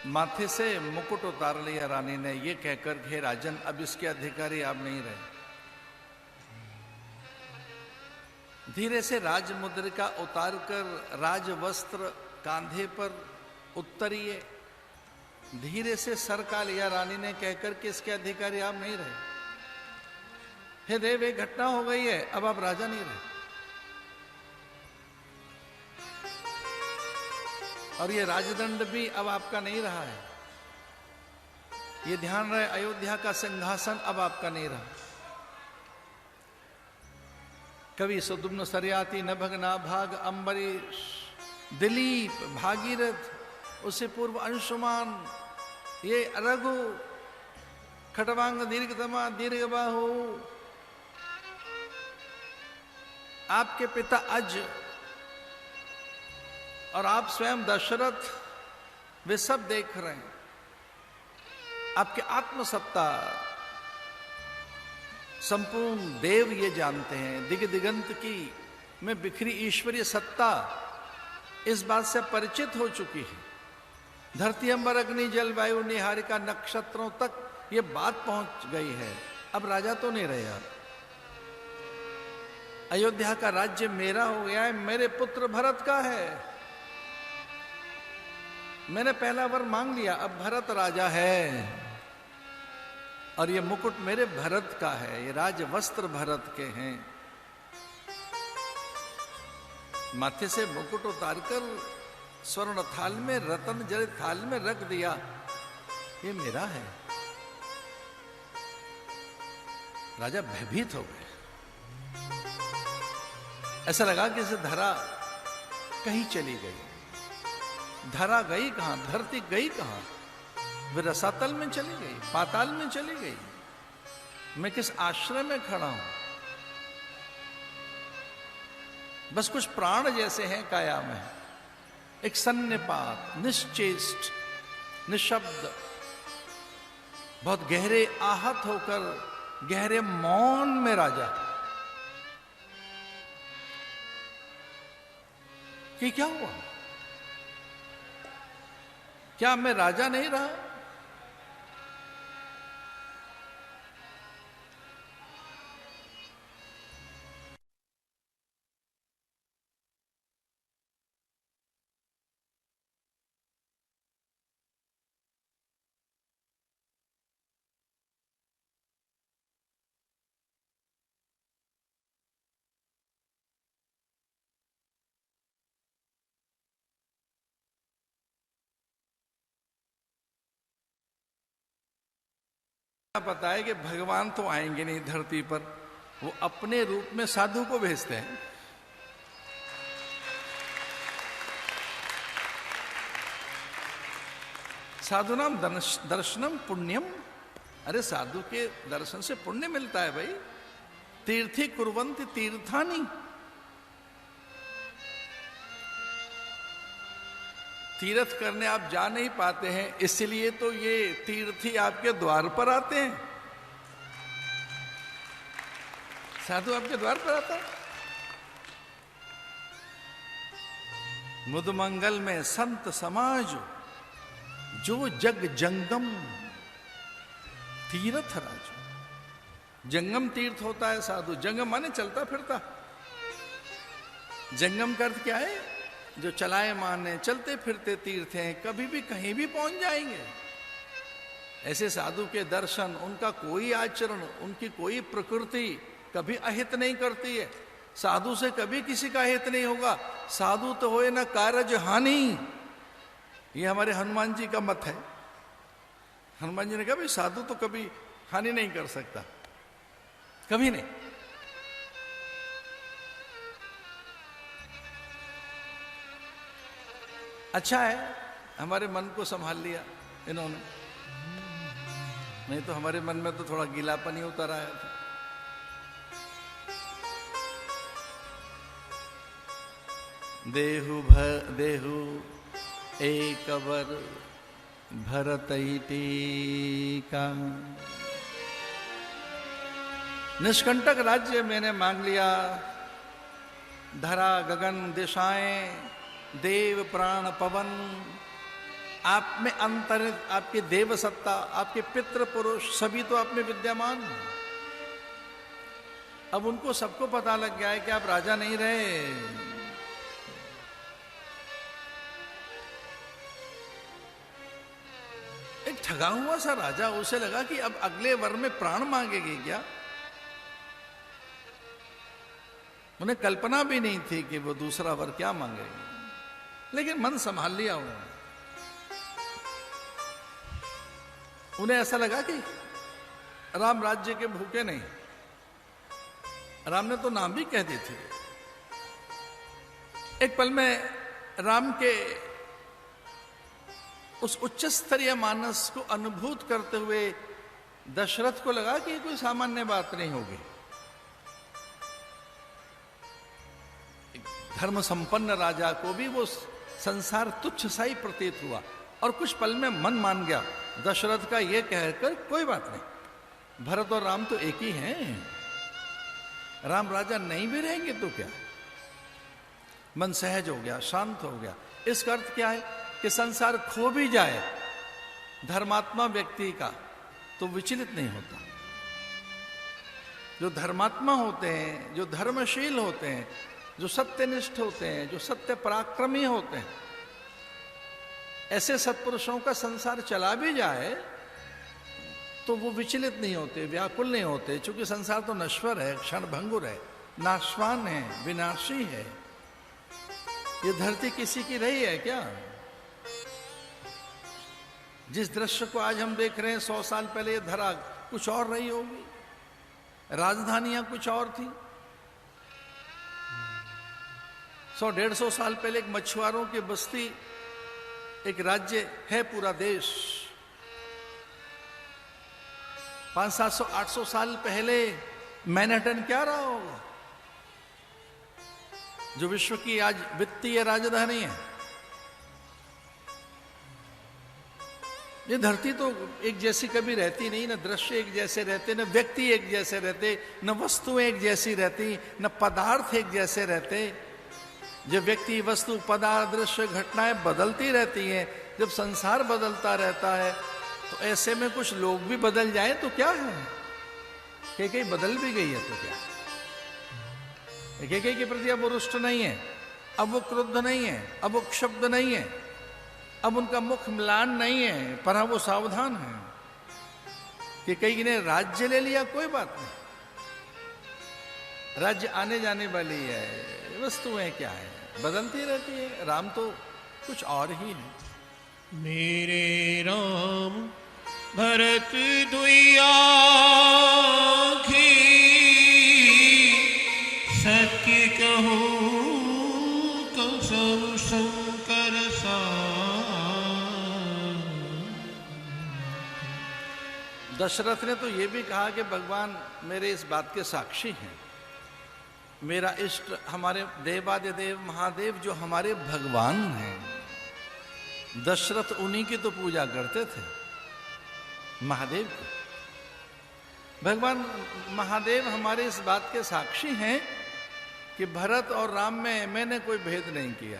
माथे से मुकुट उतार लिया रानी ने, ये कहकर हे राजन अब इसके अधिकारी आप नहीं रहे। धीरे से राज मुद्रिका उतारकर राज वस्त्र कांधे पर उतरिए। धीरे से सर का लिया रानी ने, कहकर कि इसके अधिकारी आप नहीं रहे। हे देव, एक घटना हो गई है, अब आप राजा नहीं रहे। और ये राजदंड भी अब आपका नहीं रहा है। ये ध्यान रहे, अयोध्या का सिंहासन अब आपका नहीं रहा। कवि सुदुम्न सरयाती नभग नाभाग अम्बरीश दिलीप भागीरथ, उससे पूर्व अंशुमान, ये रघु खटवांग दीर्घतमा दीर्घबाहु, आपके पिता अज और आप स्वयं दशरथ, वे सब देख रहे हैं। आपके आत्मसत्ता संपूर्ण देव ये जानते हैं। दिग दिगंत की में बिखरी ईश्वरीय सत्ता इस बात से परिचित हो चुकी है। धरती अंबर अग्नि जल वायु निहारिका नक्षत्रों तक ये बात पहुंच गई है। अब राजा तो नहीं रहे आप। अयोध्या का राज्य मेरा हो गया है, मेरे पुत्र भरत का है। मैंने पहला वर मांग लिया, अब भरत राजा है और ये मुकुट मेरे भरत का है, ये राज वस्त्र भरत के हैं। माथे से मुकुट उतारकर स्वर्ण थाल में, रत्न जड़ित थाल में रख दिया, ये मेरा है। राजा भयभीत हो गए। ऐसा लगा कि इसे धरा कहीं चली गई। धरा गई कहां, धरती गई कहां? वे रसातल में चली गई, पाताल में चली गई। मैं किस आश्रय में खड़ा हूं? बस कुछ प्राण जैसे हैं काया में, एक सन्निपात, निश्चेष्ट, निशब्द, बहुत गहरे आहत होकर गहरे मौन में राजा कि क्या हुआ? क्या मैं राजा नहीं रहा? पता है कि भगवान तो आएंगे नहीं धरती पर, वो अपने रूप में साधु को भेजते हैं। साधु नाम दर्शनम पुण्यम। अरे साधु के दर्शन से पुण्य मिलता है भाई। तीर्थी कुर्वन्ति तीर्थानि। तीर्थ करने आप जा नहीं पाते हैं, इसलिए तो ये तीर्थी आपके द्वार पर आते हैं। साधु आपके द्वार पर आता है। मुदमंगल में संत समाज जो जग जंगम तीर्थ राजो। जंगम तीर्थ होता है साधु। जंगम माने चलता फिरता। जंगम का अर्थ क्या है? जो चलाए माने चलते फिरते तीर्थ हैं, कभी भी कहीं भी पहुंच जाएंगे। ऐसे साधु के दर्शन, उनका कोई आचरण, उनकी कोई प्रकृति कभी अहित नहीं करती है। साधु से कभी किसी का हित नहीं होगा। साधु तो होए ना कारज हानि। ये हमारे हनुमान जी का मत है। हनुमान जी ने कहा भाई साधु तो कभी हानि नहीं कर सकता, कभी नहीं। अच्छा है हमारे मन को संभाल लिया इन्होंने, नहीं तो हमारे मन में तो थोड़ा गीलापन ही उतर आया था। देहु एक वर भरत टीका। निष्कंटक राज्य मैंने मांग लिया। धरा गगन दिशाएं, देव प्राण पवन, आप में अंतरित, आपके देव सत्ता, आपके पितृ पुरुष सभी तो आप में विद्यमान हैं। अब उनको सबको पता लग गया है कि आप राजा नहीं रहे। एक ठगा हुआ सा राजा, उसे लगा कि अब अगले वर में प्राण मांगेगी क्या। उन्हें कल्पना भी नहीं थी कि वो दूसरा वर क्या मांगेगी, लेकिन मन संभाल लिया उन्होंने। उन्हें ऐसा लगा कि राम राज्य के भूखे नहीं। राम ने तो नाम भी कह दी थी। एक पल में राम के उस उच्च स्तरीय मानस को अनुभूत करते हुए दशरथ को लगा कि कोई सामान्य बात नहीं होगी। धर्म संपन्न राजा को भी वो संसार तुच्छ सा ही प्रतीत हुआ और कुछ पल में मन मान गया दशरथ का ये कहकर, कोई बात नहीं, भरत और राम तो एक ही हैं, राम राजा नहीं भी रहेंगे तो क्या। मन सहज हो गया, शांत हो गया। इसका अर्थ क्या है कि संसार खो भी जाए धर्मात्मा व्यक्ति का तो विचलित नहीं होता। जो धर्मात्मा होते हैं, जो धर्मशील होते हैं, जो सत्यनिष्ठ होते हैं, जो सत्य पराक्रमी होते हैं, ऐसे सत्पुरुषों का संसार चला भी जाए तो वो विचलित नहीं होते, व्याकुल नहीं होते, क्योंकि संसार तो नश्वर है, क्षणभंगुर है, नाशवान है, विनाशी है। ये धरती किसी की रही है क्या? जिस दृश्य को आज हम देख रहे हैं, 100 साल पहले ये धरा कुछ और रही होगी, राजधानियां कुछ और थी। 100-150 साल पहले एक मछुआरों की बस्ती, एक राज्य है पूरा देश। 500-700-800 साल पहले मैनहट्टन क्या रहा होगा, जो विश्व की आज वित्तीय राजधानी है। ये धरती तो एक जैसी कभी रहती नहीं, न दृश्य एक जैसे रहते, न व्यक्ति एक जैसे रहते, न वस्तुएं एक जैसी रहती, न पदार्थ एक जैसे रहते। जब व्यक्ति, वस्तु, पदार्थ, दृश्य, घटनाएं बदलती रहती हैं, जब संसार बदलता रहता है, तो ऐसे में कुछ लोग भी बदल जाएं तो क्या है। कैकेयी बदल भी गई है तो क्या। कैकेयी के प्रति अब वो रुष्ट नहीं है, अब वो क्रुद्ध नहीं है, अब वो क्षुब्ध नहीं है, अब उनका मुख म्लान नहीं है, पर हाँ वो सावधान है। कैकेयी ने राज्य ले लिया, कोई बात नहीं, राज्य आने जाने वाली है, वस्तुएं क्या है, बदलती रहती है। राम तो कुछ और ही है। मेरे राम भरत दुइया सत्य कहूँ तो सब शंकर सा। दशरथ ने तो ये भी कहा कि भगवान मेरे इस बात के साक्षी हैं। मेरा इष्ट, हमारे देवादिदेव महादेव जो हमारे भगवान हैं, दशरथ उन्हीं की तो पूजा करते थे, महादेव की। भगवान महादेव हमारे इस बात के साक्षी हैं कि भरत और राम में मैंने कोई भेद नहीं किया।